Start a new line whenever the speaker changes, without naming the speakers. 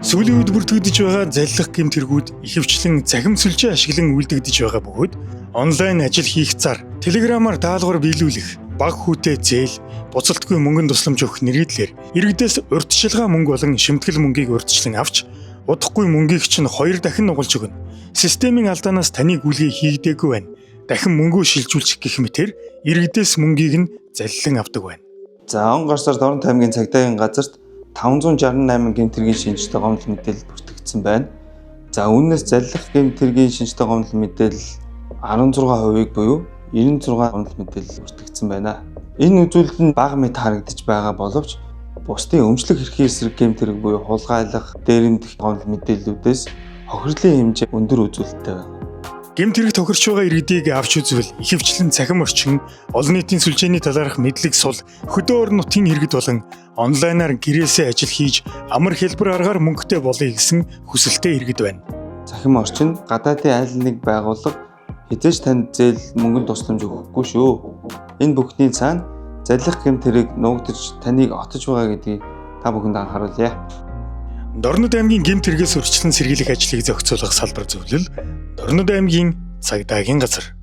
Сүүлийн үед бүртгэгдэж байгаа заллах гэмтэргүүд ихэвчлэн цахим сүлжээ ашиглан үйлдэгдэж байгаа бөгөөд онлайн ажил хийх зар, телеграмаар даалгавар биелүүлэх, баг хүүтэй зээл, буцалтгүй мөнгөнд тусламж өгөх нэрийдлэр иргэдээс урьдчилгаа мөнгө болон шимтгэл мөнгийг урьдчилан авч удахгүй мөнгийг чинь 2 дахин нугалж өгнө. Системийн алдаанаас таны гүйлгээ хийгдээгүй байна. Дахин мөнгөө шилжүүлчих гэх мэтэр иргэдээс мөнгийг нь заллан авдаг байна.
За он гарсаар Дорнод аймгийн цагдаагийн газарт 568 гэмтэргийн шинжтэй гомдол мэдээлэл бүртгэгдсэн байна. За үүнээс заллах гэмтэргийн шинжтэй гомдол мэдээлэл 16%-ийг буюу 96 гомдол мэдээлэл бүртгэгдсэн байна. Энэ үзүүлэлт нь бага мэт харагдаж байгаа боловч бусдын өмчлөх эрхийн эсрэг гэмтэрэг буюу хулгайлах, дээрэмдэх гомдол мэдээллүүдээс хохирлын хэмжээ өндөр үзүүлэлттэй байна.
Гэмтэрэг тохирч байгаа иргэдийг авч үзвэл ихэвчлэн цахим орчин, олон нийтийн сүлжээний талаарх мэдлэг сул, хөдөө орон нутгийн иргэд болон онлайнаар гэрээсээ ажил хийж амар хэлбэр аргаар мөнгөтэй болъё гэсэн хүсэлтэй иргэд байна.
Цахим орчин гадаадын аль нэг байгууллага хизээж танд зээл мөнгөнд тусламж өгөхгүй шүү. Энэ бүхний цаана заллах гэмтэрэг нуугдаж таныг отож байгаа гэдгийг та бүхэнд анхааруулъя.
Дорнод аймгийн гэмтэргээс урьдчилан сэргийлэх ажлыг зохицуулах салбар зөвлөл Дорнод аймгийн цагдаагийн газар.